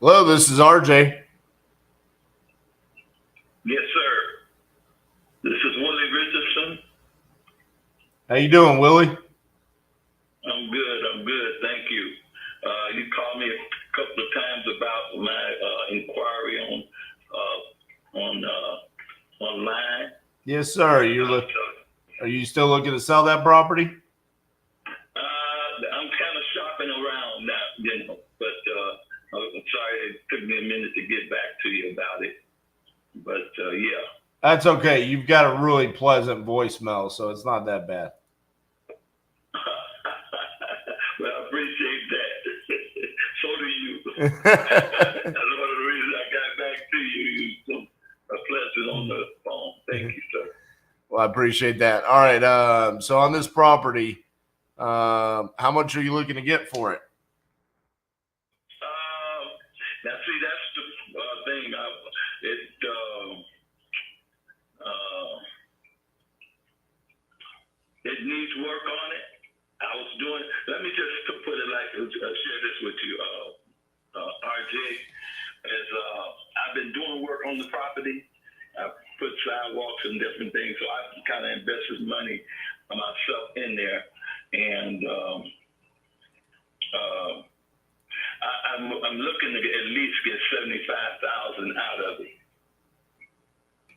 Hello, this is RJ. Yes, sir. This is Willie Richardson. How you doing, Willie? I'm good. I'm good. Thank you. You called me a couple of times about my inquiry on online. Yes, sir. Are you still looking to sell that property? I'm kind of shopping around now, but I'm sorry it took me a minute to get back to you about it. But yeah. That's okay. You've got a really pleasant voicemail, so it's not that bad. Well, I appreciate that. So do you. That's one of the reasons I got back to you. So a pleasure on the phone. Thank you, sir. Well, I appreciate that. All right. So on this property, how much are you looking to get for it? Now, see, that's the thing. Uh, it needs work on it. I was doing. Let me just put it like share this with you, RJ. I've been doing work on the property. I put sidewalks and different things, so I kind of invested money myself in there, and I'm looking to at least get 75,000 out of it.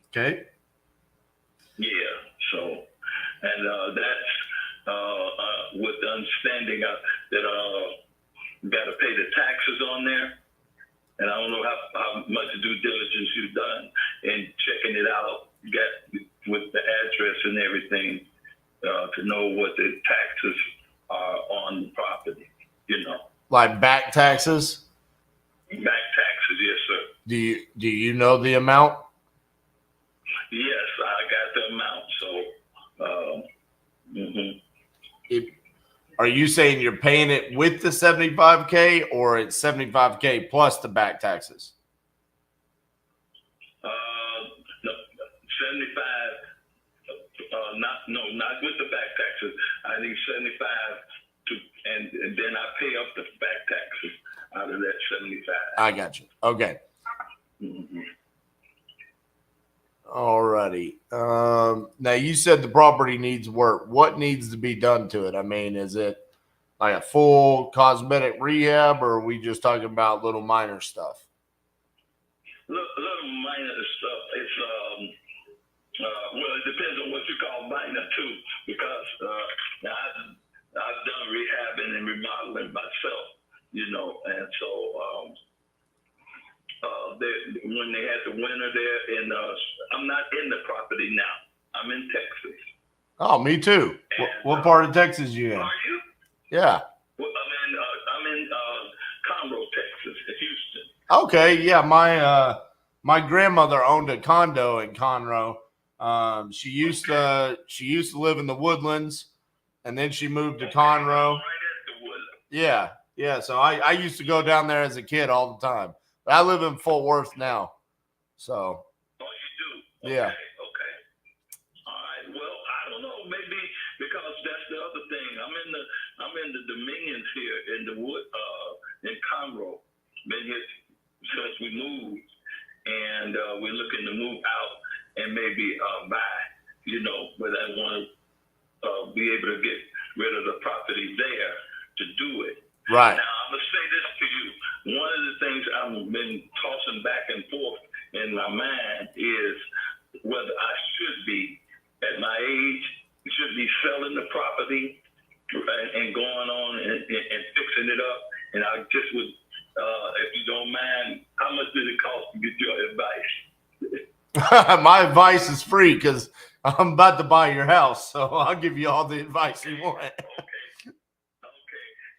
Okay. Yeah. So, and that's with the understanding that got to pay the taxes on there. And I don't know how much due diligence you've done in checking it out, with the address and everything, to know what the taxes are on the property, Like back taxes? Back taxes, yes, sir. Do you know the amount? Yes, I got the amount. So, Are you saying you're paying it with the 75K or it's 75K plus the back taxes? No, 75. Not with the back taxes. I need 75 and then I pay up the back taxes out of that 75. I got you. Okay. Mm-hmm. All righty. Now you said the property needs work. What needs to be done to it? I mean, is it like a full cosmetic rehab, or are we just talking about little minor stuff? Little minor stuff. It's well, it depends on what you call minor too, because now I've done rehabbing and remodeling myself, and so when they had the winter there, and I'm not in the property now. I'm in Texas. Oh, me too. And, what part of Texas you in? Are you? Yeah. Well, I'm in Conroe, Texas, in Houston. Okay. Yeah. My grandmother owned a condo in Conroe. She used to live in the Woodlands, and then she moved to Conroe. Right at the Woodlands. Yeah. Yeah. So I used to go down there as a kid all the time. But I live in Fort Worth now. So. Oh, you do? Okay. Yeah. Okay. All right. Well, I don't know. Maybe because that's the other thing. I'm in the Dominions here in the wood in Conroe. Been here since we moved, and we're looking to move out and maybe buy. But I want to be able to get rid of the property there to do it. Right. Now I'm gonna say this to you. One of the things I've been tossing back and forth in my mind is whether I should be, at my age, should be selling the property and going on and fixing it up. And I just would, if you don't mind, how much does it cost to get your advice? My advice is free because I'm about to buy your house, so I'll give you all the advice you want. Okay.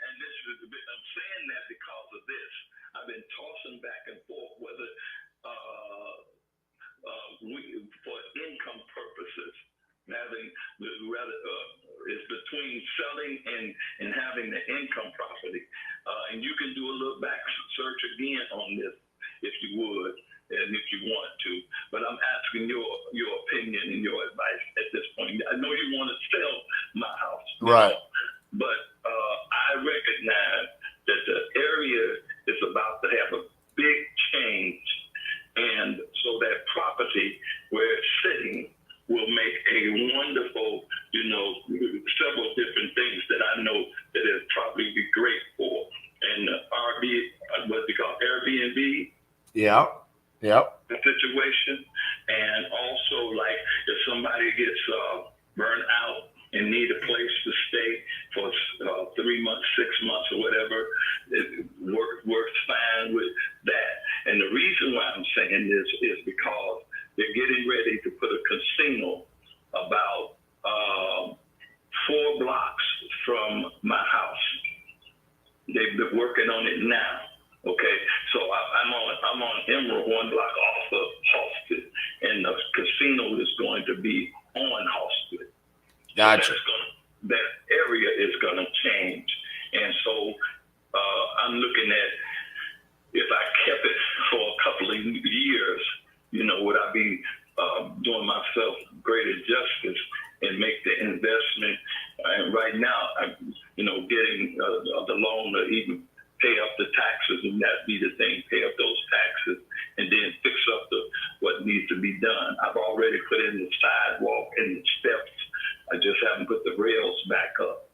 And I'm saying that because of this. I've been tossing back and forth whether for income purposes, it's between selling and having the income property. And you can do a little back search again on this if you would and if you want to. But I'm asking your opinion and your advice at this point. I know you want to sell my house. Right. But I recognize that the area is about to have a what they call Airbnb. Yeah. Yep. The situation, and also like if somebody gets burned out and need a place to stay for 3 months, 6 months, or whatever, it works fine with that. And the reason why I'm saying this is because they're getting ready to put a casino about 4 blocks from my house. They've been working on it now. Okay, so I'm on Emerald, 1 block off of Halsted, and the casino is going to be on Halsted. Gotcha. So that area is going to change, and so I'm looking at if I kept it for a couple of years, would I be doing myself greater justice and make the investment? And right now, I'm getting the loan to even pay up the taxes, and that be the thing, pay up those taxes, and then fix up what needs to be done. I've already put in the sidewalk and the steps. I just haven't put the rails back up.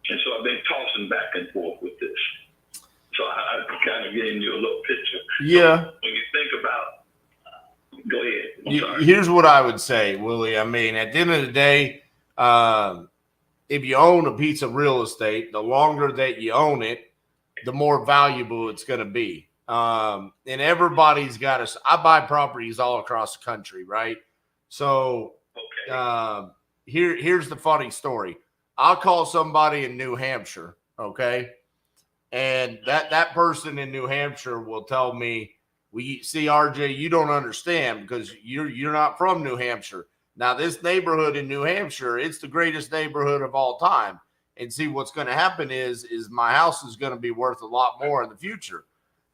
And so I've been tossing back and forth with this. So I'm kind of getting you a little picture. Yeah. So when you think about, go ahead. I'm sorry. Here's what I would say, Willie. I mean, at the end of the day, if you own a piece of real estate, the longer that you own it, the more valuable it's going to be. And everybody's got I buy properties all across the country, right? So here's the funny story. I'll call somebody in New Hampshire, okay? And that person in New Hampshire will tell me, see, RJ, you don't understand because you're not from New Hampshire. Now, this neighborhood in New Hampshire, it's the greatest neighborhood of all time. And see, what's going to happen is my house is going to be worth a lot more in the future.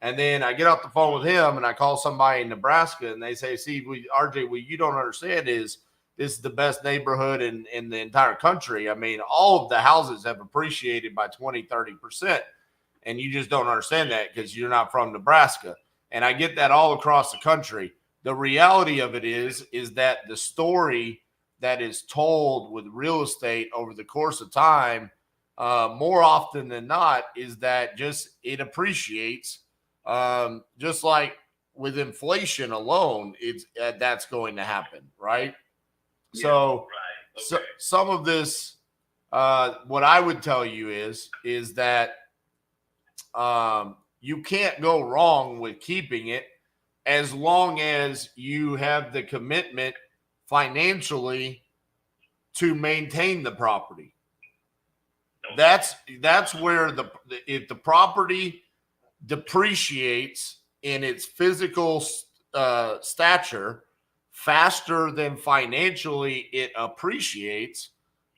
And then I get off the phone with him and I call somebody in Nebraska and they say, see, RJ, what you don't understand is this is the best neighborhood in the entire country. I mean, all of the houses have appreciated by 20, 30%. And you just don't understand that because you're not from Nebraska. And I get that all across the country. The reality of it is that the story that is told with real estate over the course of time, more often than not, is that just it appreciates. Just like with inflation alone, that's going to happen, right? Yeah, so, right. Okay. so some of this, what I would tell you is that you can't go wrong with keeping it as long as you have the commitment financially to maintain the property. That's where if the property depreciates in its physical stature faster than financially it appreciates,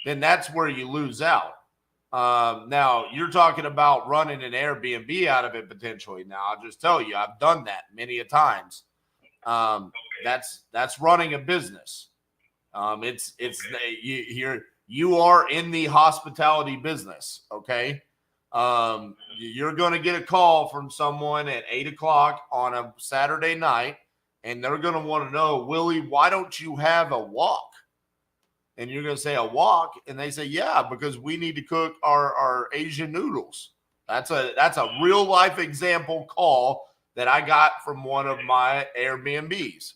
then that's where you lose out. Now you're talking about running an Airbnb out of it potentially. Now I'll just tell you, I've done that many a times. That's running a business. You are in the hospitality business. Okay. You're going to get a call from someone at 8:00 on a Saturday night, and they're going to want to know, Willie, why don't you have a wok? And you're going to say, a wok? And they say, yeah, because we need to cook our Asian noodles. That's a real life example call that I got from one of my Airbnbs.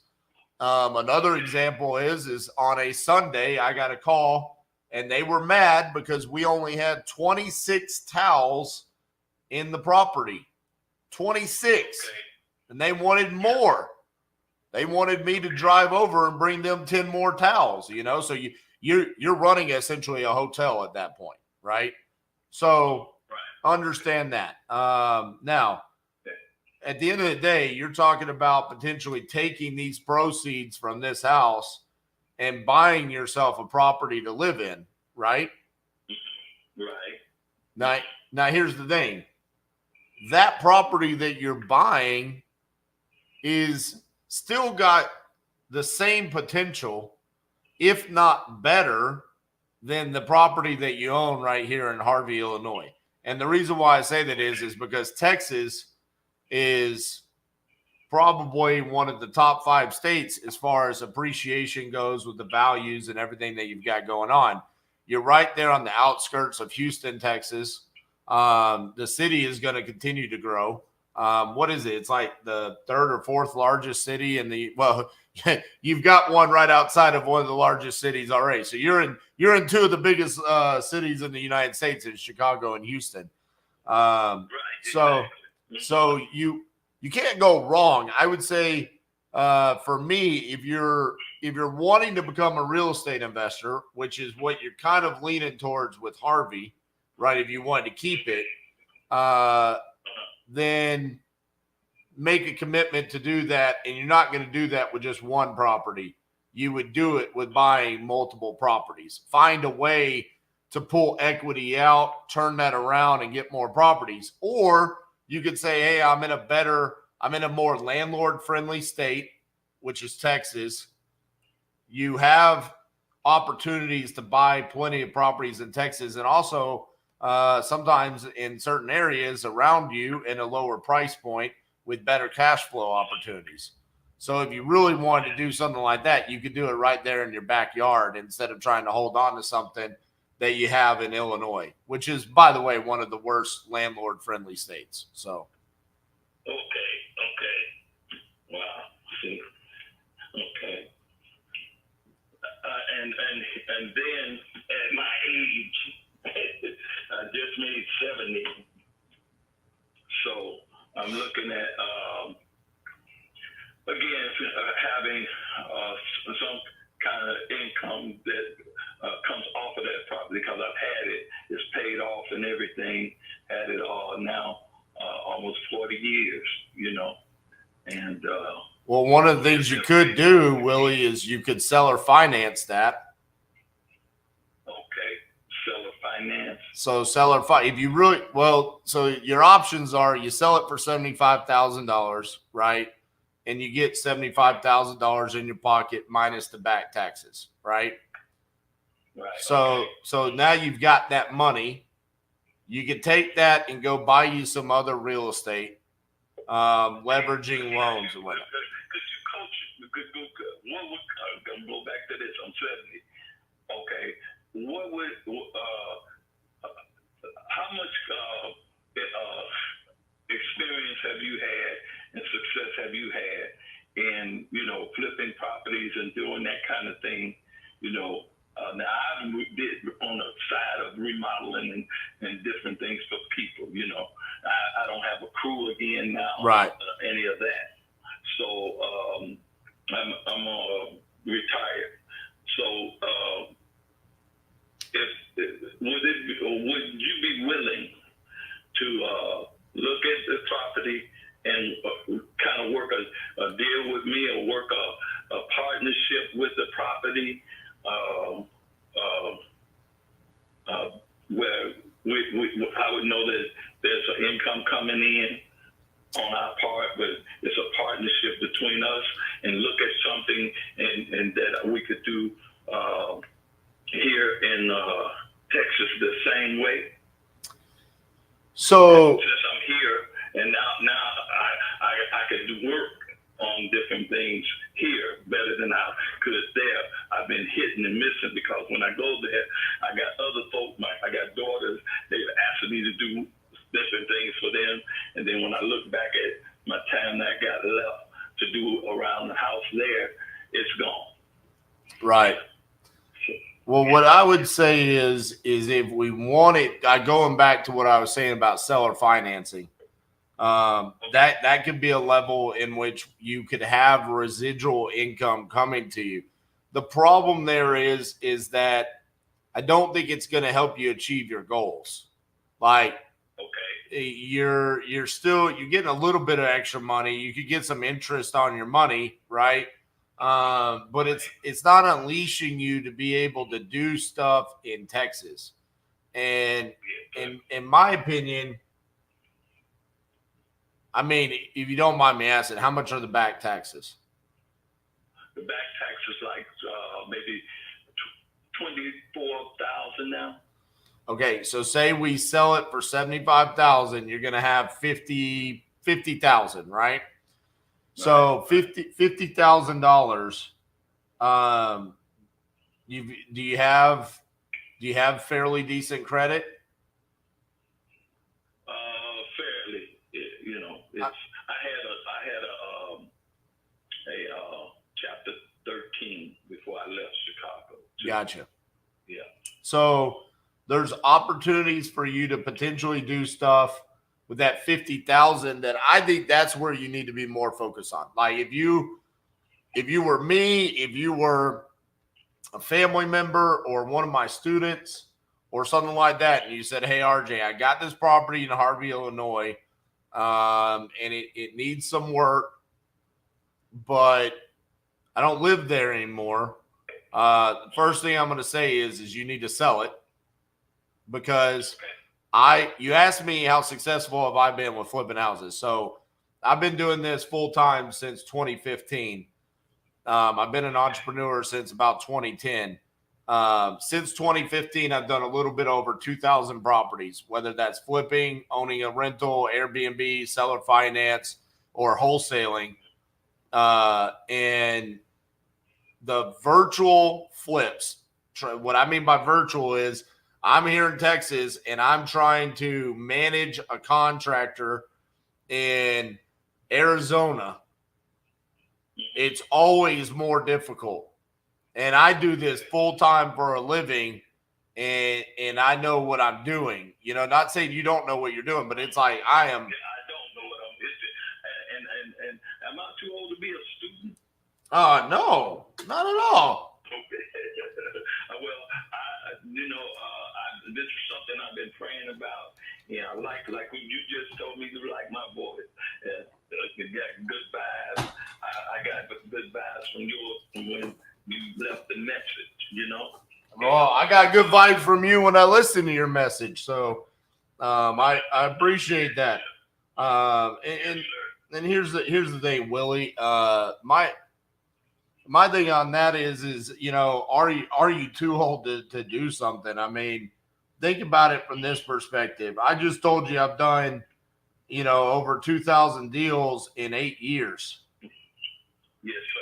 Another example is on a Sunday, I got a call and they were mad because we only had 26 towels in the property. 26. And they wanted more. They wanted me to drive over and bring them 10 more towels, so you're running essentially a hotel at that point, right? So understand that. Now, at the end of the day, you're talking about potentially taking these proceeds from this house and buying yourself a property to live in, right? Right. Now here's the thing. That property that you're buying is still got the same potential, if not better, than the property that you own right here in Harvey, Illinois. And the reason why I say that is because Texas is probably one of the top 5 states as far as appreciation goes with the values and everything that you've got going on. You're right there on the outskirts of Houston, Texas. The city is going to continue to grow. What is it? It's like the third or fourth largest city in the, well, you've got one right outside of one of the largest cities already. So you're in two of the biggest cities in the United States, in Chicago and Houston. So you can't go wrong. I would say for me, if you're wanting to become a real estate investor, which is what you're kind of leaning towards with Harvey, right? If you want to keep it, then make a commitment to do that. And you're not going to do that with just one property. You would do it with buying multiple properties. Find a way to pull equity out, turn that around, and get more properties. Or you could say, hey, I'm in a more landlord-friendly state, which is Texas. You have opportunities to buy plenty of properties in Texas, and also sometimes in certain areas around you in a lower price point with better cash flow opportunities. So if you really wanted to do something like that, you could do it right there in your backyard instead of trying to hold on to something that you have in Illinois, which is, by the way, one of the worst landlord-friendly states. So. Okay. Wow. See. Okay. And then at my age, I just made 70. So I'm looking at again having some kind of income that comes off of that property, because I've had it. It's paid off and everything. Had it all now almost 40 years, and well, one of the things you could do, Willie, is you could sell or finance that. Okay, sell or finance. So if you really, well, so your options are you sell it for $75,000, right? And you get $75,000 in your pocket minus the back taxes, right? Right. So now you've got that money. You could take that and go buy you some other real estate, leveraging loans and whatnot. What would go back to this? I'm 70. Okay. What would how much experience have you had and success have you had in flipping properties and doing that kind of thing? Now I did on the side of remodeling and different things for people. I don't have a crew again now, right? Any of that. So I'm retired. So would you be willing to look at the property and kind of work a deal with me, or work a partnership with the property? Where I would know that there's an income coming in on our part, but it's a partnership between us, and look at something and that we could do here in Texas the same way. So since I'm here, and now I could do work on different things here better than I could there. I've been hitting and missing, because when I go there, I got other folks, I got daughters, they're asking me to do different things for them. And then when I look back at my time that I got left to do around the house there, it's gone. Right. Well, what I would say is if we want it, going back to what I was saying about seller financing, that could be a level in which you could have residual income coming to you. The problem there is that I don't think it's going to help you achieve your goals. Like, okay, you're getting a little bit of extra money. You could get some interest on your money, right? But it's not unleashing you to be able to do stuff in Texas. And in my opinion, I mean, if you don't mind me asking, how much are the back taxes? The back taxes like maybe 24,000 now. Okay, so say we sell it for 75,000, you're gonna have 50,000, right? So $50,000. Do you have fairly decent credit? I had a chapter 13 before I left Chicago. Gotcha. Yeah. So there's opportunities for you to potentially do stuff with that 50,000 that I think that's where you need to be more focused on. Like if you were me, if you were a family member or one of my students or something like that, and you said, hey, RJ, I got this property in Harvey, Illinois, and it needs some work, but I don't live there anymore. The first thing I'm going to say is you need to sell it, because you asked me how successful have I been with flipping houses. So I've been doing this full time since 2015. I've been an entrepreneur since about 2010. Since 2015, I've done a little bit over 2,000 properties, whether that's flipping, owning a rental, Airbnb, seller finance, or wholesaling. And the virtual flips, what I mean by virtual is I'm here in Texas and I'm trying to manage a contractor in Arizona. It's always more difficult. And I do this full time for a living, and I know what I'm doing. You know, not saying you don't know what you're doing, but it's like I am. I don't know what I'm doing. And am I too old to be a student? No, not at all. Okay. Well, this is something I've been praying about. Yeah, like when you just told me to like my voice. You got good vibes. I got good vibes from yours when you left the message, you know? Well, I got good vibes from you when I listened to your message. So I appreciate that. And here's the thing, Willie. My thing on that is, you know, are you too old to do something? I mean, think about it from this perspective. I just told you I've done, you know, over 2,000 deals in 8 years. Yes, sir.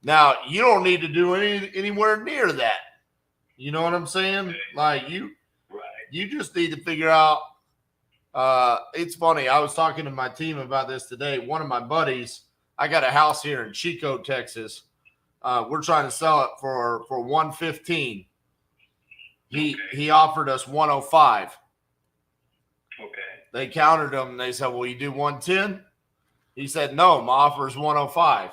Now, you don't need to do anywhere near that. You know what I'm saying? Like you just need to figure out. It's funny. I was talking to my team about this today. One of my buddies, I got a house here in Chico, Texas. We're trying to sell it for 115. He offered us 105. Okay. They countered him and they said, "Will you do 110?" He said, "No, my offer is 105."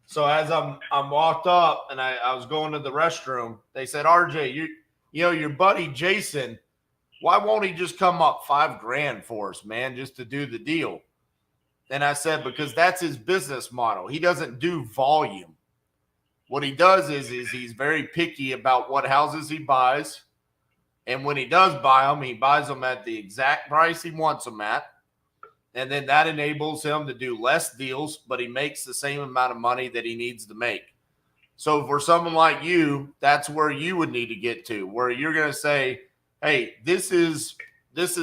So as I'm walked up and I was going to the restroom, they said, "RJ, you know your buddy Jason, why won't he just come up $5,000 for us, man, just to do the deal?" And I said, because that's his business model. He doesn't do volume. What he does is he's very picky about what houses he buys. And when he does buy them, he buys them at the exact price he wants them at. And then that enables him to do less deals, but he makes the same amount of money that he needs to make. So for someone like you, that's where you would need to get to, where you're going to say, hey, this is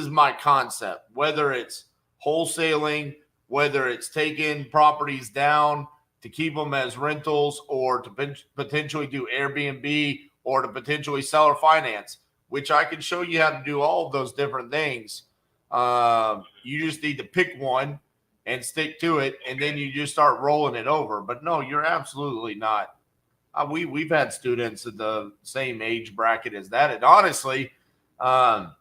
my concept, whether it's wholesaling, whether it's taking properties down to keep them as rentals, or to potentially do Airbnb, or to potentially seller finance, which I can show you how to do all of those different things. You just need to pick one and stick to it, and then you just start rolling it over. But no, you're absolutely not. We've had students at the same age bracket as that, and honestly, I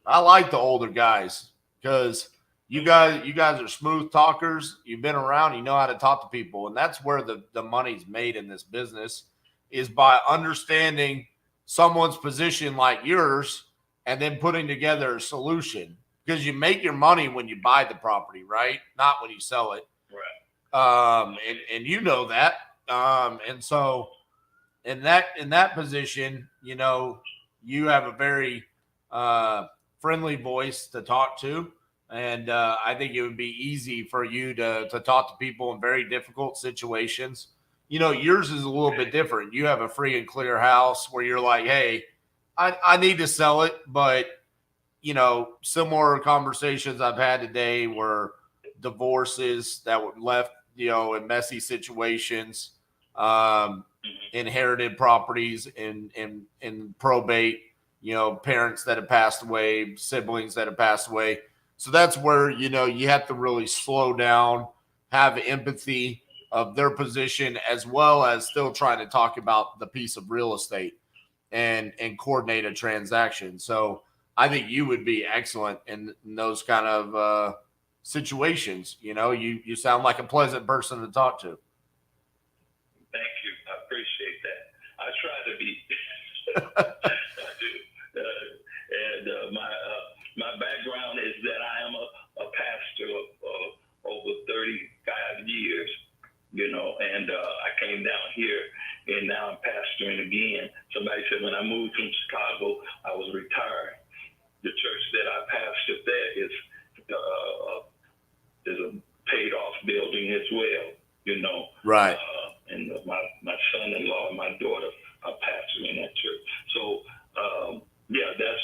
like the older guys because you guys are smooth talkers. You've been around. You know how to talk to people, and that's where the money's made in this business, is by understanding someone's position like yours and then putting together a solution. Because you make your money when you buy the property, right? Not when you sell it. Right. And you know that. And so in that position, you know, you have a very friendly voice to talk to. And I think it would be easy for you to talk to people in very difficult situations. You know, yours is a little bit different. You have a free and clear house where you're like, hey, I need to sell it. But, you know, similar conversations I've had today were divorces that were left, you know, in messy situations, inherited properties in probate, you know, parents that have passed away, siblings that have passed away. So that's where, you have to really slow down, have empathy of their position, as well as still trying to talk about the piece of real estate and coordinate a transaction. So I think you would be excellent in those kind of situations. You sound like a pleasant person to talk to. Thank you. I appreciate that. I try to be. I do. My background is that I am a pastor of over 35 years, and I came down here, and now I'm pastoring again. Somebody said when I moved from Chicago, I was retired. The church that I pastored there is a paid-off building as well, Right. And my son-in-law and my daughter are pastoring in that church. So, that's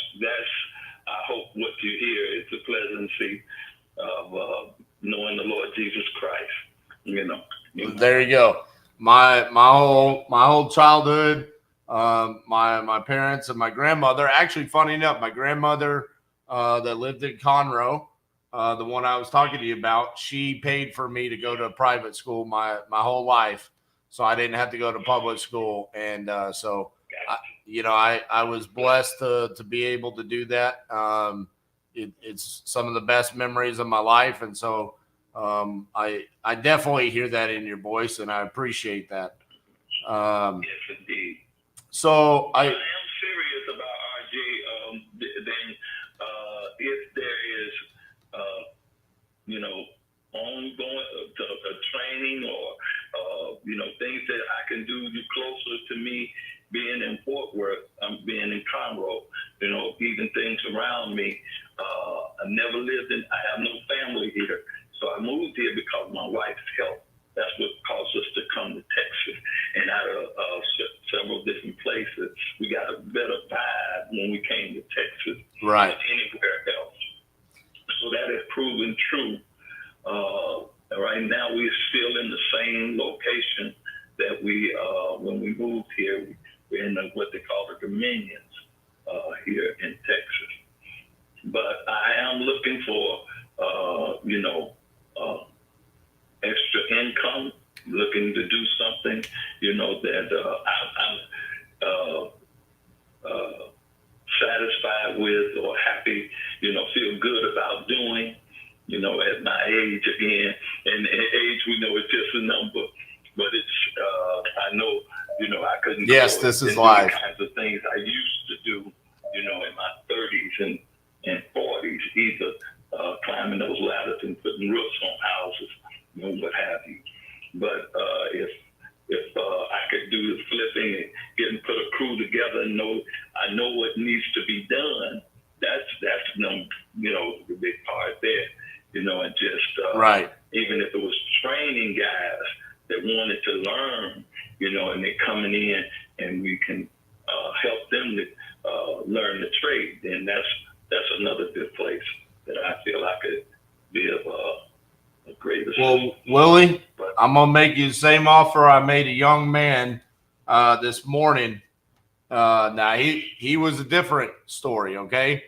I hope what you hear is the pleasancy of knowing the Lord Jesus Christ. There you go. My whole childhood, my parents and my grandmother. Actually, funny enough, my grandmother that lived in Conroe, the one I was talking to you about, she paid for me to go to a private school my whole life, so I didn't have to go to public school, and so I was blessed to be able to do that. It's some of the best memories of my life, and so I definitely hear that in your voice, and I appreciate that. Yes, indeed. So I am serious about RJ. Then if there is, ongoing training or things that I can do closer to me being in Fort Worth, I'm being in Conroe, even things around me. I never lived I have no family here. So I moved here because of my wife's health. That's what caused us to come to Texas. And out of several different places, we got a better vibe when we came to Texas right. than anywhere else. So that has proven true. Right now, we're still in the same location that when we moved here. We're in what they call the Dominions here in Texas. But I am looking for, extra income, looking to do something, that I'm satisfied with or happy, feel good about doing, at my age again. And age, we know it's just a number, but it's, I know, I couldn't. Yes, this is life. The kinds of things I used to do, in my 30s and 40s, either climbing those ladders and putting roofs on houses, what have you. But if I could do the flipping and put a crew together and I know what needs to be done, that's the big part there, and just right. Even if it was training guys that wanted to learn, and they're coming in and we can help them to learn the trade, then that's another good place that I feel I could be of a great assistance. Well, Willie, I'm going to make you the same offer I made a young man this morning. Now, he was a different story, okay?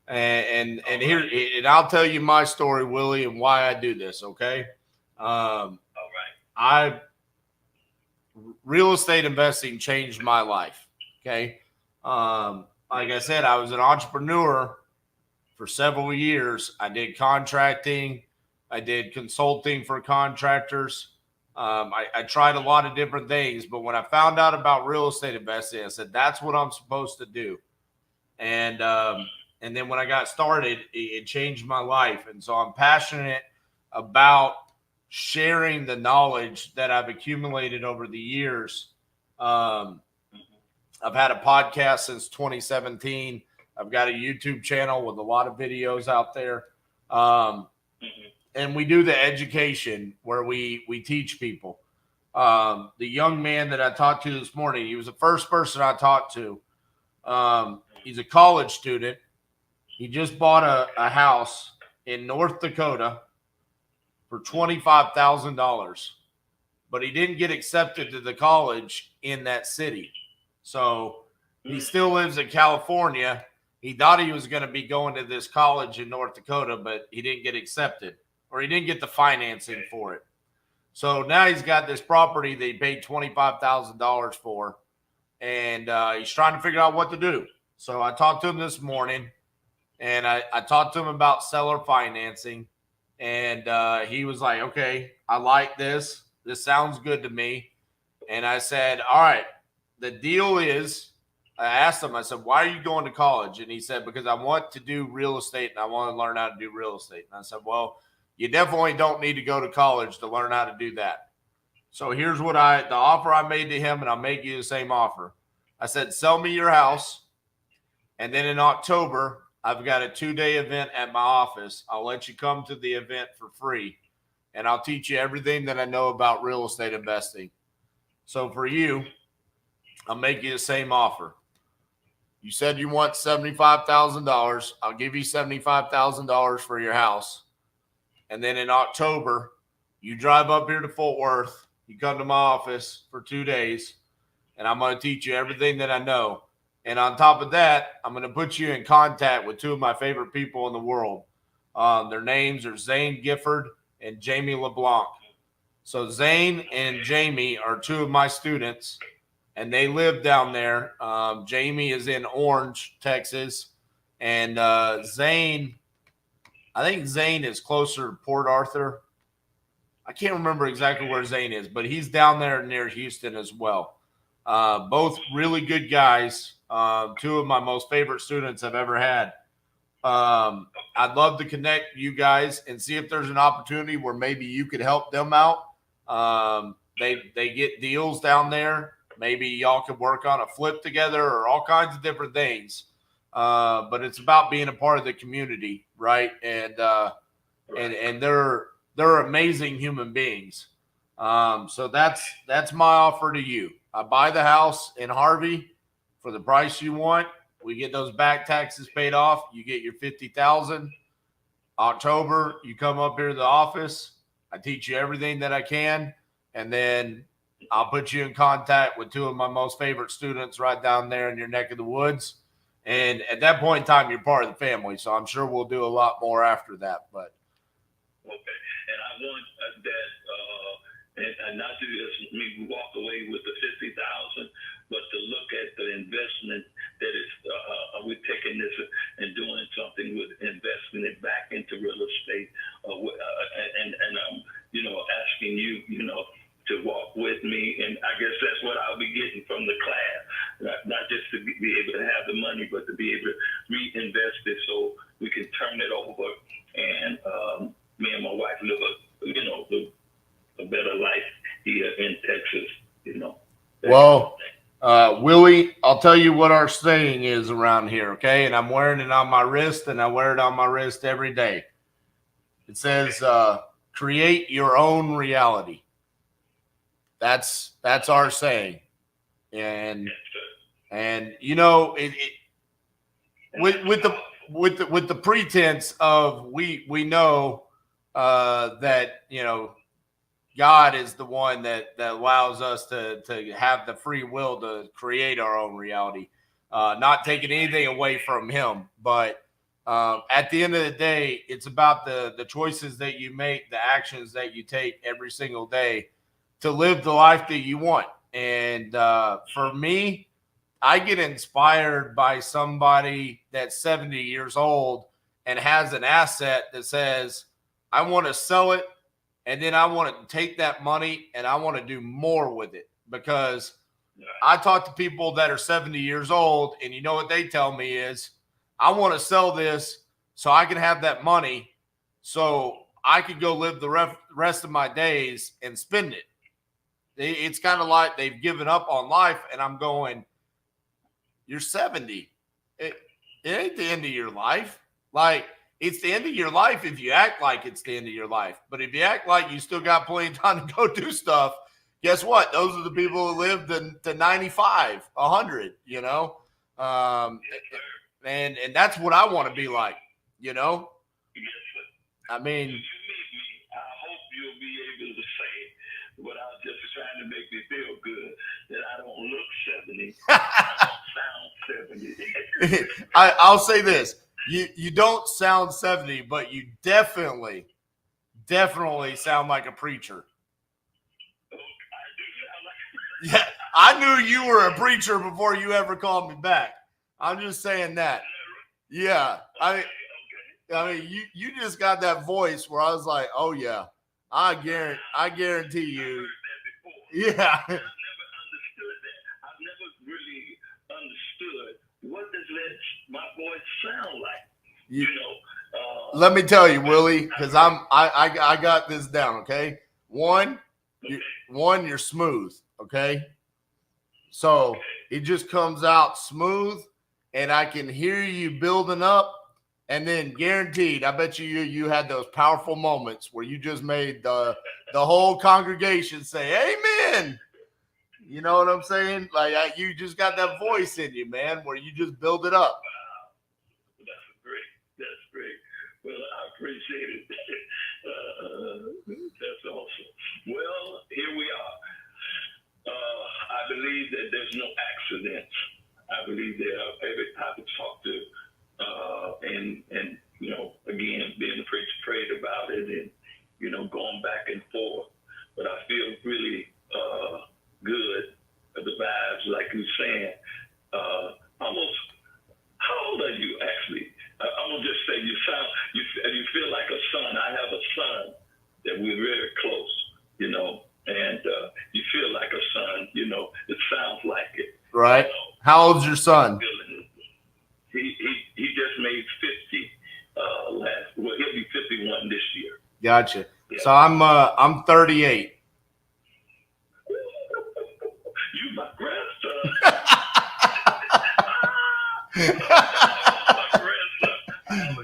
And here, and I'll tell you my story, Willie, and why I do this, okay? All right. Real estate investing changed my life, okay? Like I said, I was an entrepreneur for several years. I did contracting. I did consulting for contractors. I tried a lot of different things, but when I found out about real estate investing, I said, that's what I'm supposed to do. And then when I got started, it changed my life. And so I'm passionate about sharing the knowledge that I've accumulated over the years. I've had a podcast since 2017. I've got a YouTube channel with a lot of videos out there. And we do the education where we teach people. The young man that I talked to this morning, he was the first person I talked to. He's a college student. He just bought a house in North Dakota for $25,000, but he didn't get accepted to the college in that city. So he still lives in California, he thought he was going to be going to this college in North Dakota, but he didn't get accepted, or he didn't get the financing for it. So now he's got this property that he paid $25,000 for, and he's trying to figure out what to do. So I talked to him this morning, and I talked to him about seller financing, and he was like, okay, I like this. This sounds good to me. And I said, all right, the deal is, I asked him, I said, why are you going to college? And he said, because I want to do real estate and I want to learn how to do real estate. And I said, well, you definitely don't need to go to college to learn how to do that. So here's what the offer I made to him, and I'll make you the same offer. I said, sell me your house. And then in October, I've got a 2-day event at my office. I'll let you come to the event for free, and I'll teach you everything that I know about real estate investing. So for you, I'll make you the same offer. You said you want $75,000. I'll give you $75,000 for your house. And then in October, you drive up here to Fort Worth. You come to my office for 2 days, and I'm going to teach you everything that I know. And on top of that, I'm going to put you in contact with 2 of my favorite people in the world. Their names are Zane Gifford and Jamie LeBlanc. So Zane and Jamie are 2 of my students, and they live down there. Jamie is in Orange, Texas, and Zane, I think Zane is closer to Port Arthur. I can't remember exactly where Zane is, but he's down there near Houston as well. Both really good guys. 2 of my most favorite students I've ever had. I'd love to connect you guys and see if there's an opportunity where maybe you could help them out. They get deals down there. Maybe y'all could work on a flip together or all kinds of different things. But it's about being a part of the community, right? And they're amazing human beings. So that's my offer to you. I buy the house in Harvey for the price you want. We get those back taxes paid off. You get your $50,000. October, you come up here to the office. I teach you everything that I can, and then I'll put you in contact with 2 of my most favorite students right down there in your neck of the woods. And at that point in time, you're part of the family. So I'm sure we'll do a lot more after that. But okay, and I want that, and not to just me walk away with the 50,000, but to look at the investment that is, we're taking this and doing something with investing it back into real estate, and asking you, to walk with me, and I guess that's what I'll be getting from the class, not just to be able to have the money, but to be able to reinvest it so we can turn it over, and me and my wife live a better life here in Texas, Well, Willie, I'll tell you what our saying is around here, okay? And I'm wearing it on my wrist, and I wear it on my wrist every day. It says, create your own reality. That's our saying. And with the pretense of we know that God is the one that allows us to have the free will to create our own reality, not taking anything away from him. But at the end of the day, it's about the choices that you make, the actions that you take every single day to live the life that you want. And for me, I get inspired by somebody that's 70 years old and has an asset that says, I want to sell it, and then I want to take that money and I want to do more with it. Because I talk to people that are 70 years old, and you know what they tell me is, I want to sell this so I can have that money so I could go live the rest of my days and spend it. It's kind of like they've given up on life, and I'm going, you're 70. It ain't the end of your life. Like, it's the end of your life if you act like it's the end of your life. But if you act like you still got plenty of time to go do stuff, guess what? Those are the people who live to 95, 100, and that's what I want to be like, Yes, sir. I mean, When you meet me, I hope you'll be able to say, without just trying to make me feel good, that I don't look 70. I don't sound 70. I'll say this: you don't sound 70, but you definitely sound like a preacher. Yeah, I knew you were a preacher before you ever called me back. I'm just saying that. Yeah, I mean, you just got that voice where I was like, oh yeah, I guarantee you. Yeah. I've never understood that. I've never really understood what does that my voice sound like. You know. Let me tell you, Willie, because I got this down. Okay, one, you're smooth. Okay, so it just comes out smooth, and I can hear you building up. And then guaranteed, I bet you had those powerful moments where you just made the whole congregation say amen. You know what I'm saying? Like you just got that voice in you, man, where you just build it up. Wow. That's great. Well, I appreciate it. That's awesome. Well, here we are. I believe that there's no accidents. I believe that every time I talk to and you know, again, being a preacher, prayed about it, and you know, going back and forth. But I feel really good. The vibes, like you're saying, almost. How old are you actually? I'm gonna just say you feel like a son. I have a son that we're very close, you know, and you feel like a son. You know, it sounds like it. Right. You know? How old's your son? He just made 50 well, he'll be 51 this year. Gotcha. Yeah. So I'm 38. You my grandson. I have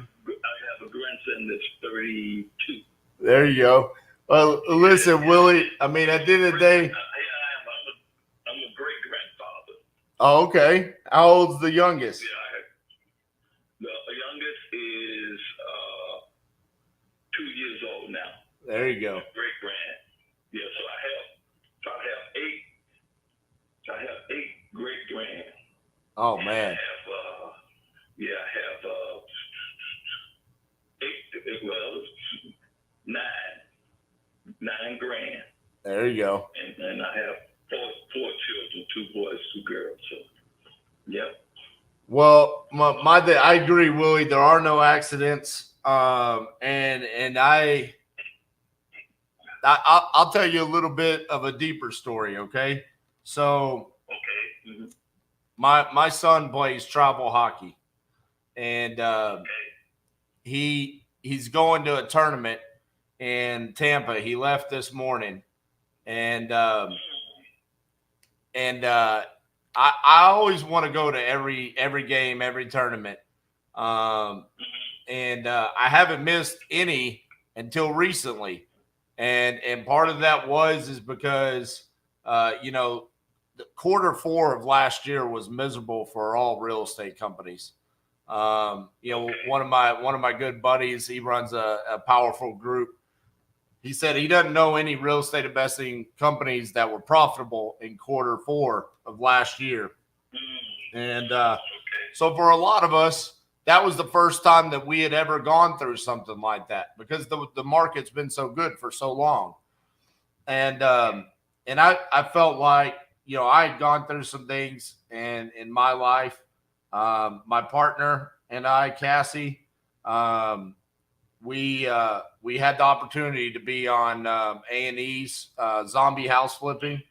a grandson that's 32. There you go. Well, listen, Willie. I mean, at the end of the day, I'm a great grandfather. oh, okay. How old's the youngest? Yeah, the youngest is 2 years old now. There you go. Great grand. Yeah, so I have eight great grand. Oh man. I have nine grand. There you go. And I have four children, 2 boys, 2 girls. So, yep. Well, I agree, Willie. There are no accidents. And I'll tell you a little bit of a deeper story. Okay. So, okay. Mm-hmm. My son plays travel hockey, and he's going to a tournament in Tampa. He left this morning, and I always want to go to every game, every tournament, and I haven't missed any until recently, and part of that is because you know, the Q4 of last year was miserable for all real estate companies. You know, one of my good buddies, he runs a powerful group. He said he doesn't know any real estate investing companies that were profitable in Q4 of last year. And so for a lot of us, that was the first time that we had ever gone through something like that, because the market's been so good for so long. And I felt like, you know, I had gone through some things in my life. My partner and I, Cassie, we had the opportunity to be on A&E's Zombie House Flipping.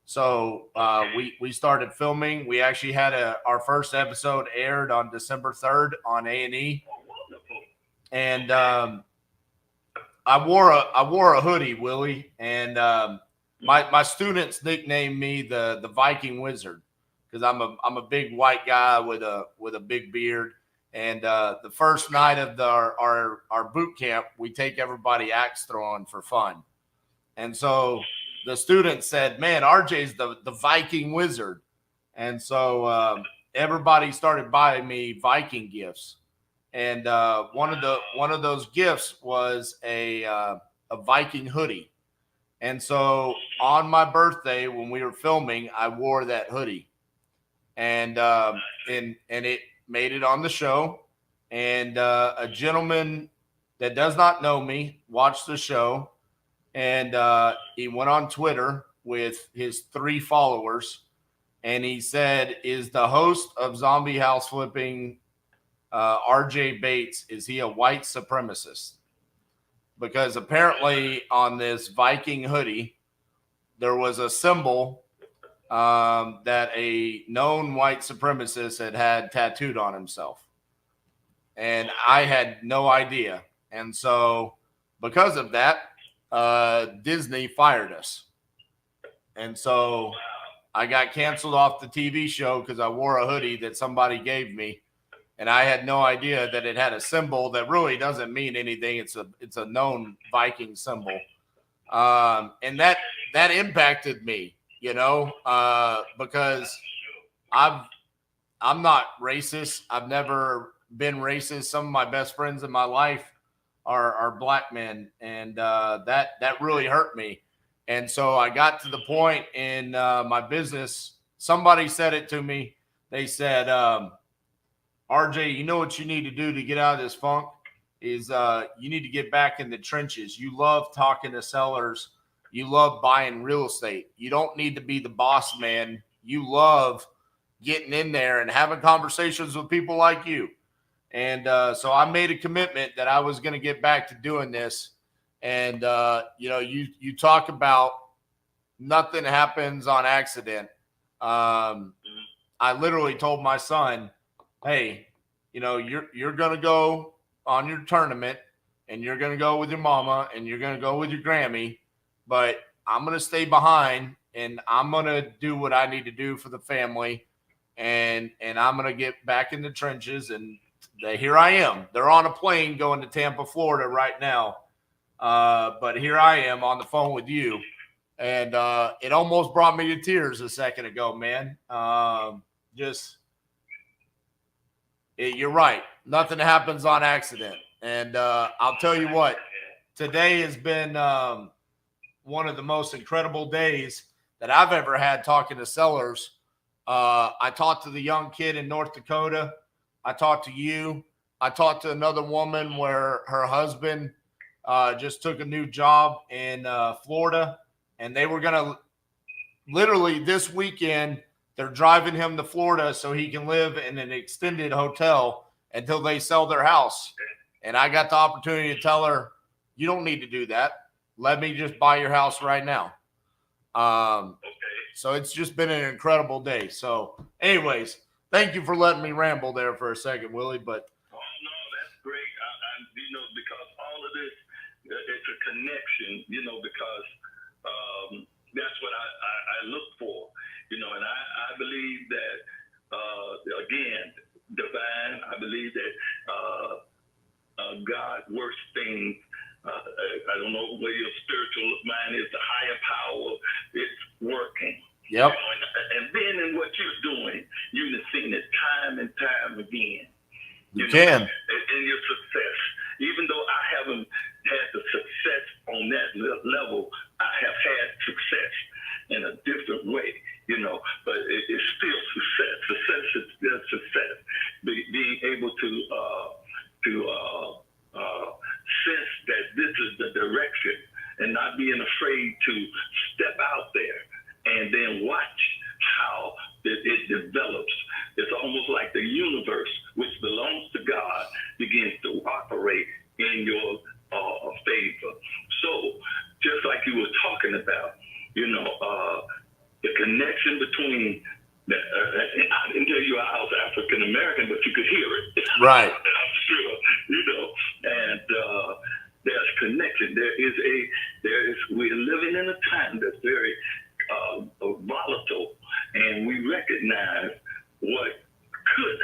So we started filming. We actually had our first episode aired on December 3rd on A&E. And I wore a hoodie, Willie, and my students nicknamed me the Viking Wizard, because I'm a big white guy with a big beard. And the first night of our boot camp, we take everybody axe throwing for fun. And so the students said, "Man, RJ's the Viking Wizard." And so everybody started buying me Viking gifts. And one of those gifts was a Viking hoodie. And so on my birthday, when we were filming, I wore that hoodie, and it made it on the show, and a gentleman that does not know me watched the show, and he went on Twitter with his 3 followers, and he said, "Is the host of Zombie House Flipping, RJ Bates, is he a white supremacist?" Because apparently on this Viking hoodie, there was a symbol that a known white supremacist had tattooed on himself. And I had no idea. And so because of that, Disney fired us. And so I got canceled off the TV show because I wore a hoodie that somebody gave me. And I had no idea that it had a symbol that really doesn't mean anything. It's a known Viking symbol. And that impacted me, because I'm not racist. I've never been racist. Some of my best friends in my life are black men, and that really hurt me. And so I got to the point in my business. Somebody said it to me. They said, "RJ, you know what you need to do to get out of this funk is you need to get back in the trenches. You love talking to sellers. You love buying real estate. You don't need to be the boss man. You love getting in there and having conversations with people like you." And so I made a commitment that I was going to get back to doing this. And, you talk about nothing happens on accident. I literally told my son, "Hey, you're going to go on your tournament, and you're going to go with your mama, and you're going to go with your Grammy, but I'm going to stay behind, and I'm going to do what I need to do for the family, and I'm going to get back in the trenches." And here I am. They're on a plane going to Tampa, Florida right now. But here I am on the phone with you. And it almost brought me to tears a second ago, man. You're right. Nothing happens on accident. And I'll tell you what, today has been one of the most incredible days that I've ever had talking to sellers. I talked to the young kid in North Dakota. I talked to you. I talked to another woman where her husband just took a new job in Florida, and they were going to literally this weekend, they're driving him to Florida so he can live in an extended hotel until they sell their house. And I got the opportunity to tell her, "You don't need to do that. Let me just buy your house right now." So it's just been an incredible day. So anyways, thank you for letting me ramble there for a second, Willie. But oh no, that's great. Because all of this, it's a connection. Because that's what I look for. And I believe that again, divine. I believe that God works things. I don't know where your spiritual mind is. The higher power, it's working. Yep. And then in what you're doing, you've seen it time and time again. You can. In your success. Even though I haven't had the success on that level, I have had success in a different way, but it's still success. Success is still success. Being able to sense that this is the direction and not being afraid to step out there and then watch how it develops. It's almost like the universe, which belongs to God, begins to operate in your favor. So just like you were talking about, the connection between I didn't tell you I was African American, but you could hear it. Right. I'm sure, and there's connection. We're living in a time that's very volatile, and we recognize what could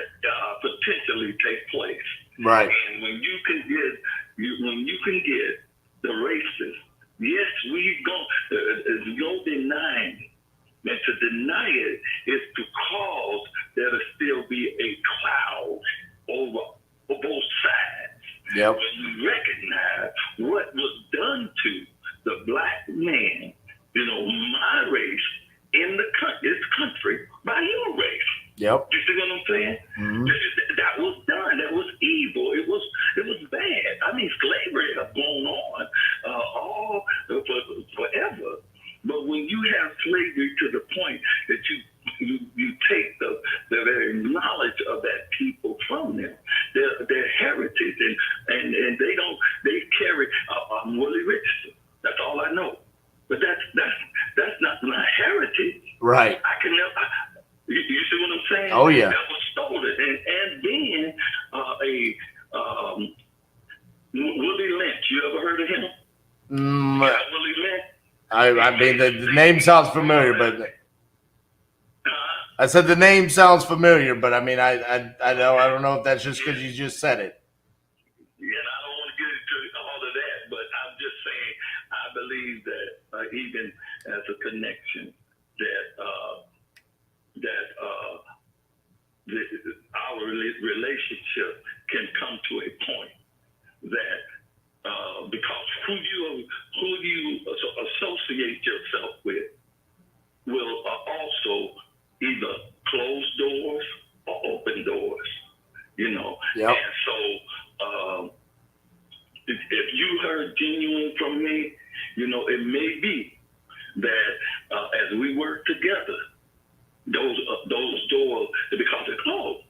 potentially take place. Right. And when you can get the races, yes, there's no denying it. And to deny it is to cause there to still be a cloud over both sides. Yep. When you recognize what was done to the black man, my race in this country by your race. Yep. You see what I'm saying? Mm-hmm. know, but that's not my heritage. Right. I can never. You see what I'm saying? Oh yeah. That was stolen, and then Willie Lynch. You ever heard of him? Willie Lynch. I mean the name sounds familiar, but I said the name sounds familiar, but I mean I don't know if that's just because you just said it. Yeah, and I don't want to get into all of that, but I'm just saying I believe that even as a connection our relationship can come to a point that because who you associate yourself with will also either close doors or open doors, you know. Yep. And so if you heard genuine from me, you know, it may be that as we work together, those doors, because they're closed.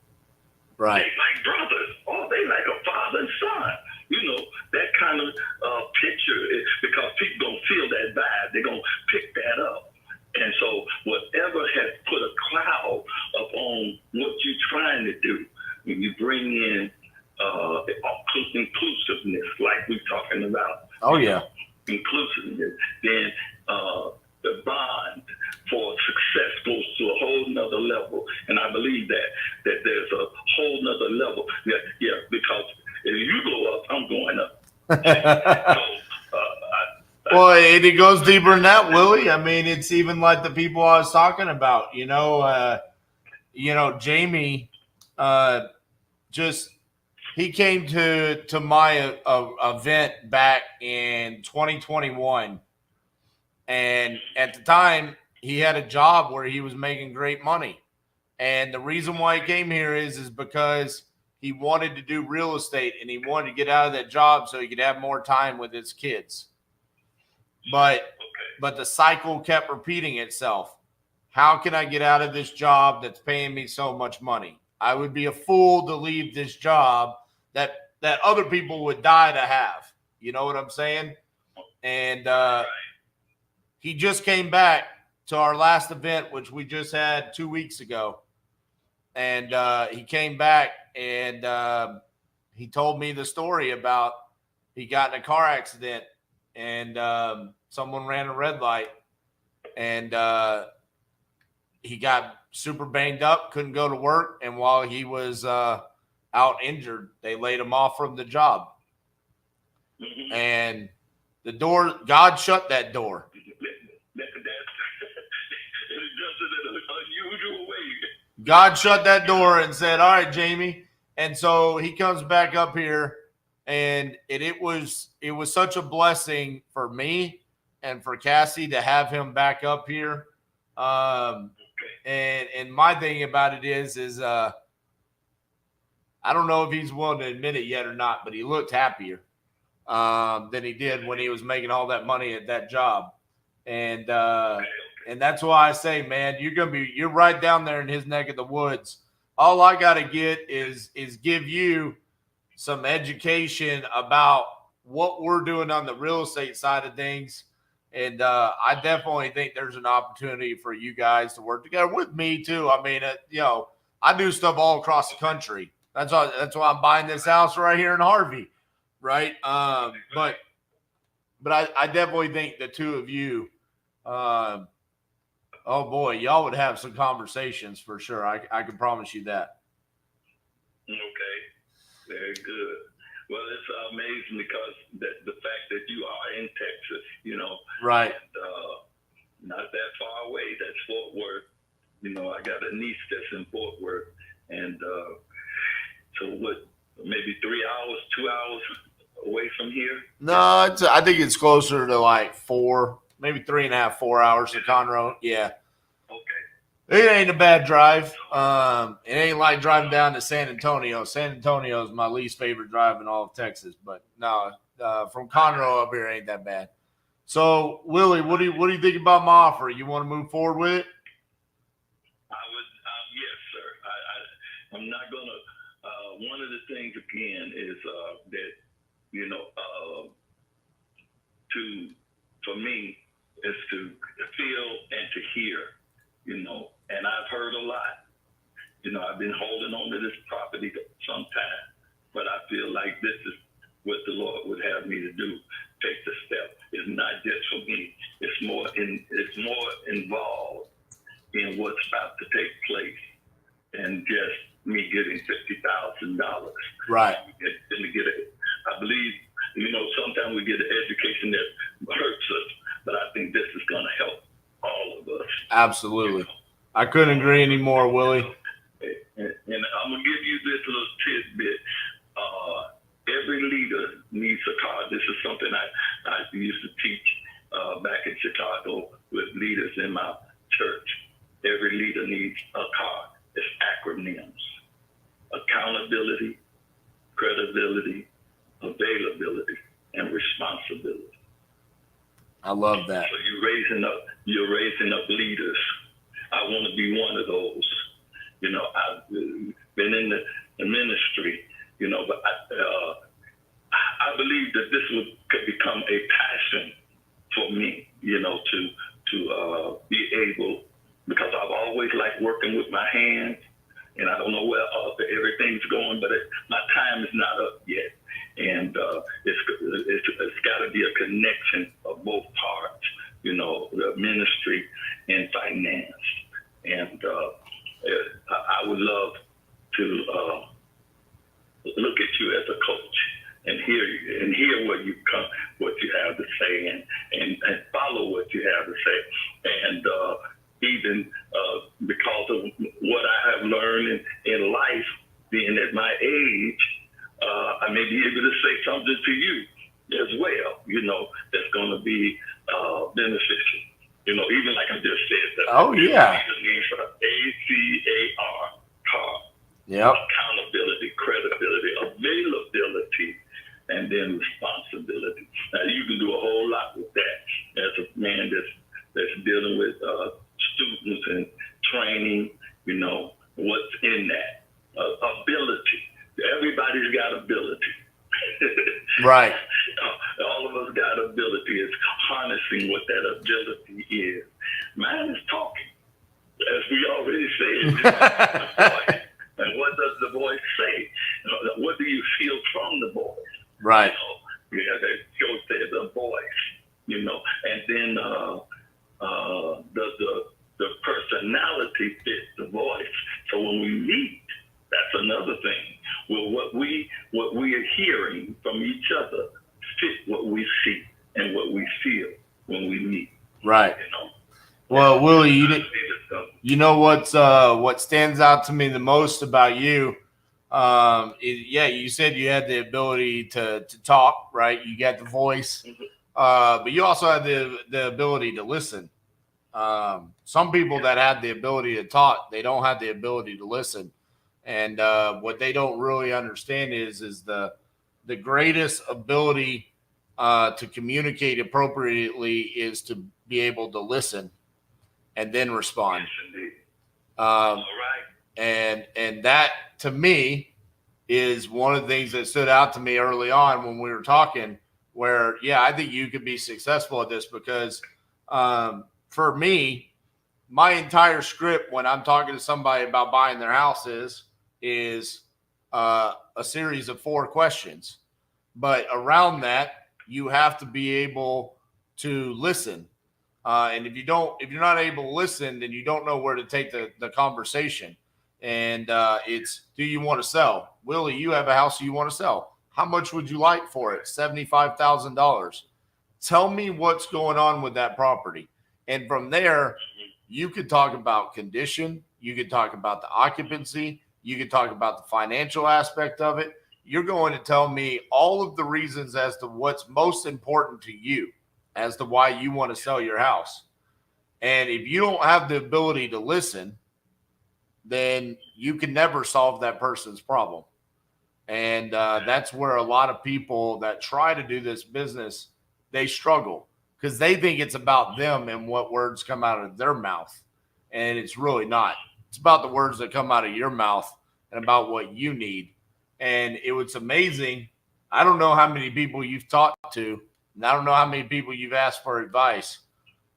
Right. They like brothers, or they like a father and son. You know, that kind of picture, because people don't feel that vibe, they're going to pick that up. And so whatever has put a cloud upon what you're trying to do, when you bring in inclusiveness, like we're talking about. Oh, yeah. Inclusiveness, then the bond for success goes to a whole nother level. And I believe that there's a whole nother level. Yeah, because if you go up, I'm going up. Well, and it goes deeper than that, Willie. I mean, it's even like the people I was talking about. Jamie, he came to my event back in 2021, and at the time he had a job where he was making great money, and the reason why he came here is because he wanted to do real estate and he wanted to get out of that job so he could have more time with his kids. But the cycle kept repeating itself. How can I get out of this job that's paying me so much money? I would be a fool to leave this job that other people would die to have. You know what I'm saying? And he just came back to our last event, which we just had 2 weeks ago. And he came back and he told me the story about he got in a car accident and someone ran a red light and he got super banged up, couldn't go to work. And while he was out injured, they laid him off from the job. Mm-hmm. And the door, God shut that door. God shut that door and said, all right, Jamie. And so he comes back up here, and it was such a blessing for me and for Cassie to have him back up here. And my thing about it is I don't know if he's willing to admit it yet or not, but he looked happier than he did when he was making all that money at that job. And that's why I say, man, you're right down there in his neck of the woods. All I got to get is give you some education about what we're doing on the real estate side of things. And I definitely think there's an opportunity for you guys to work together with me too. I mean, I do stuff all across the country. That's why I'm buying this house right here in Harvey, right? But I definitely think the two of you, oh boy, y'all would have some conversations for sure. I can promise you that. Okay, very good. Well, it's amazing because the fact that you are in Texas, right, and, not that far away. That's Fort Worth. I got a niece that's in Fort Worth, and so what? Maybe 3 hours, 2 hours away from here. No, I think it's closer to like 4, maybe 3.5, 4 hours to Conroe. Yeah. Okay. It ain't a bad drive. It ain't like driving down to San Antonio. San Antonio is my least favorite drive in all of Texas. But no, from Conroe up here ain't that bad. So, Willie, what do you think about my offer? You want to move forward with it? I would. Yes, sir. I'm not gonna. One of the things again is that to for me is to feel and to hear, and I've heard a lot. I've been holding on to this property some time, but I feel like this is what the Lord would have me to do. Take the step. It's not just for me. It's more involved in what's about to take place than just me getting $50,000. Right. I believe, sometimes we get an education that hurts us, but I think this is going to help all of us. Absolutely. I couldn't agree anymore, Willie. And I'm going to give you this little tidbit. Every leader needs a car. This is something I used to teach back in Chicago with leaders in my church. Every leader needs a car. It's acronyms: accountability, credibility, availability, and responsibility. I love that. So you're raising up leaders. I want to be one of those. I've been in the ministry, but I believe that this could become a passion for me, to be able, because I've always liked working with my hands, and I don't know where everything's going, but my time is not up yet. And it's got to be a connection of both parts, the ministry and finance. And I would love to look at you as a coach and hear what you have to say, and follow what you have to say. And even because of what I have learned in life, being at my age, I may be able to say something to you as well, that's going to be beneficial. Even like I just said. Oh, yeah. ACAR, car. Yep. Accountability, credibility, availability, and then responsibility. Now, you can do a whole lot with that as a man that's dealing with students and training, what's in that. Ability. Everybody's got ability. Right. All of us got ability. It's harnessing what that ability is. Mine is talking, as we already said. And what does the voice say? What do you feel from the voice? Right. That show said the voice, and then the personality fits the voice. So when we meet, that's another thing. Well, what we are hearing from each other fit what we see and what we feel when we meet. Right. Well, Willie, what stands out to me the most about you, you said you had the ability to talk, right? You got the voice, but you also had the ability to listen. Some people that have the ability to talk, they don't have the ability to listen. And what they don't really understand is the greatest ability to communicate appropriately is to be able to listen and then respond. All right. And that to me is one of the things that stood out to me early on when we were talking, where, I think you could be successful at this because for me, my entire script when I'm talking to somebody about buying their house is a series of 4 questions. But around that, you have to be able to listen. And if you're not able to listen, then you don't know where to take the conversation. And it's, do you want to sell? Willie, you have a house you want to sell. How much would you like for it? $75,000. Tell me what's going on with that property. And from there, you could talk about condition. You could talk about the occupancy. You could talk about the financial aspect of it. You're going to tell me all of the reasons as to what's most important to you as to why you want to sell your house. And if you don't have the ability to listen, then you can never solve that person's problem. And that's where a lot of people that try to do this business, they struggle because they think it's about them and what words come out of their mouth. And it's really not. It's about the words that come out of your mouth and about what you need. And it was amazing. I don't know how many people you've talked to, And I don't know how many people you've asked for advice,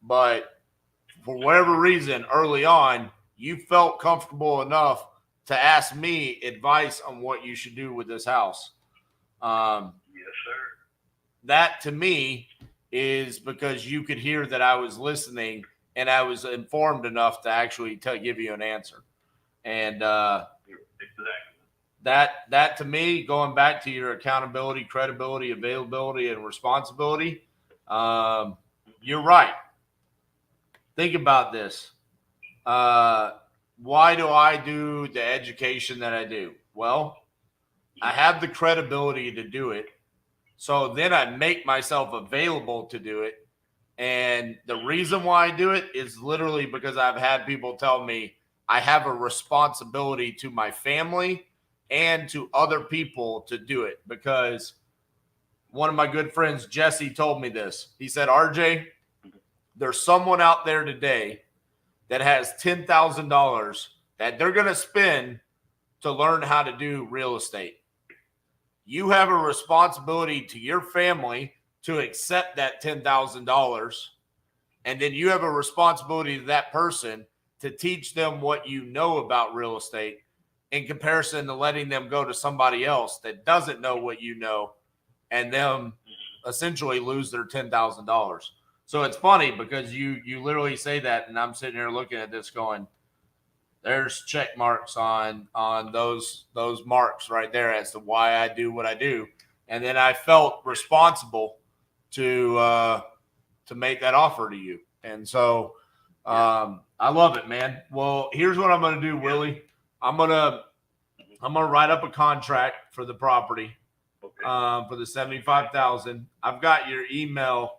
but for whatever reason, early on, you felt comfortable enough to ask me advice on what you should do with this house. Yes, sir. That to me is because you could hear that I was listening and I was informed enough to actually give you an answer. And Exactly. that to me, going back to your accountability, credibility, availability, and responsibility, you're right. Think about this. Why do I do the education that I do? Well, I have the credibility to do it. So then I make myself available to do it. And the reason why I do it is literally because I've had people tell me I have a responsibility to my family and to other people to do it. Because one of my good friends, Jesse, told me this. He said, RJ, there's someone out there today that has $10,000 that they're going to spend to learn how to do real estate. You have a responsibility to your family to accept that $10,000. And then you have a responsibility to that person to teach them what you know about real estate in comparison to letting them go to somebody else that doesn't know what you know and them essentially lose their $10,000. So it's funny because you literally say that, and I'm sitting here looking at this going, there's check marks on those marks right there as to why I do what I do. And then I felt responsible to make that offer to you. And so I love it, man. Well, here's what I'm going to do, Willie. I'm going to write up a contract for the property for the $75,000. I've got your email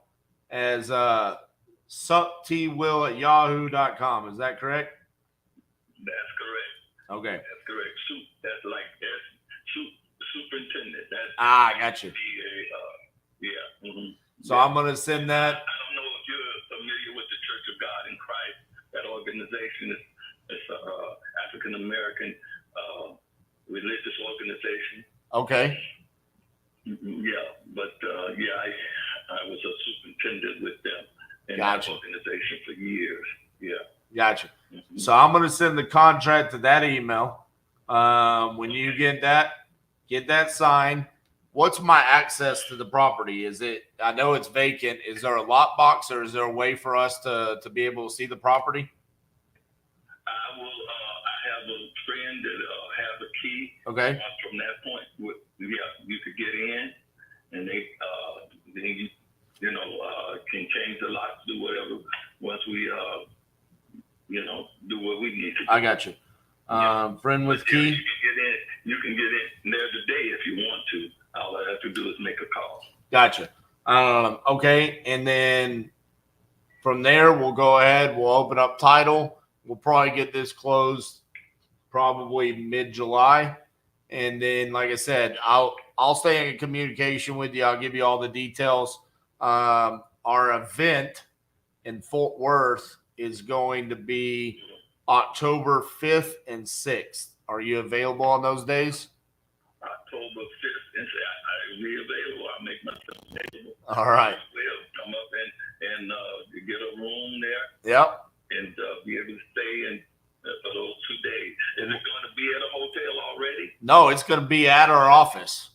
as suptwill@yahoo.com. Is that correct? That's correct. Okay. That's correct. That's like superintendent. That's I got you. Yeah. Mm-hmm. So I'm going to send that. I don't know if you're familiar with the Church of God in Christ. That organization is African American religious organization. Okay. Yeah, but I was a superintendent with them in Gotcha. that organization for years. Yeah. Gotcha. Mm-hmm. So I'm going to send the contract to that email. When you get that signed, what's my access to the property? I know it's vacant. Is there a lot box or is there a way for us to be able to see the property? I have a friend that has a key. Okay. From that point, you could get in, and they then can change the locks, do whatever. Once we do what we need to do. I got you. Friend with key. You can get in there today if you want to. All I have to do is make a call. Gotcha. Okay, and then from there we'll go ahead. We'll open up title. We'll probably get this closed probably mid-July, and then, like I said, I'll stay in communication with you. I'll give you all the details. Our event in Fort Worth is going to be October 5th and 6th. Are you available on those days? October 5th and 6th. I'll be available. I'll make myself available. All right. We'll come up and get a room there. Yep. And be able to stay in for those 2 days. Is it going to be at a hotel already? No, it's going to be at our office.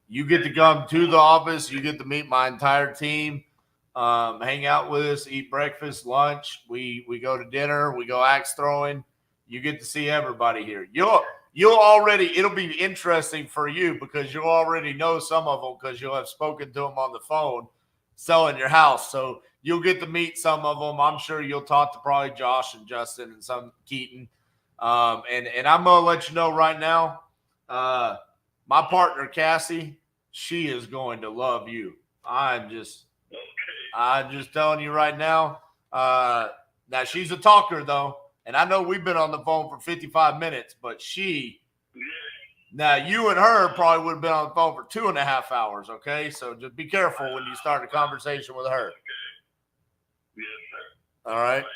You get to come to the office. You get to meet my entire team, hang out with us, eat breakfast, lunch. We go to dinner. We go axe throwing. You get to see everybody here. You'll already, it'll be interesting for you because you'll already know some of them because you'll have spoken to them on the phone selling your house. So you'll get to meet some of them. I'm sure you'll talk to probably Josh and Justin and some Keaton. And I'm going to let you know right now, my partner, Cassie, she is going to love you. I'm just telling you right now. Now she's a talker though. And I know we've been on the phone for 55 minutes, but now you and her probably would have been on the phone for 2.5 hours. Okay. So just be careful when you start a conversation with her. Yes, sir. All right.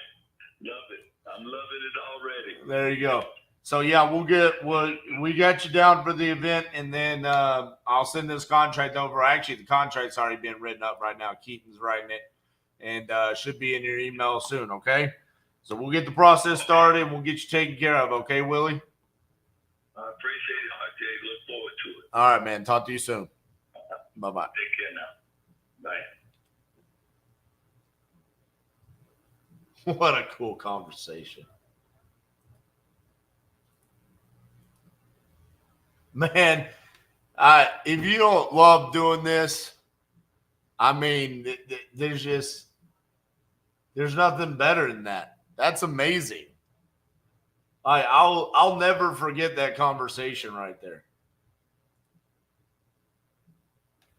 Love it. I'm loving it already. There you go. So yeah, we got you down for the event, and then I'll send this contract over. Actually, the contract's already been written up right now. Keaton's writing it, and should be in your email soon. Okay, so we'll get the process started, and we'll get you taken care of. Okay, Willie. I appreciate it, RJ. Look forward to it. All right, man. Talk to you soon. Bye bye. Take care now. Bye. What a cool conversation. Man, if you don't love doing this, I mean, there's nothing better than that. That's amazing. I'll never forget that conversation right there.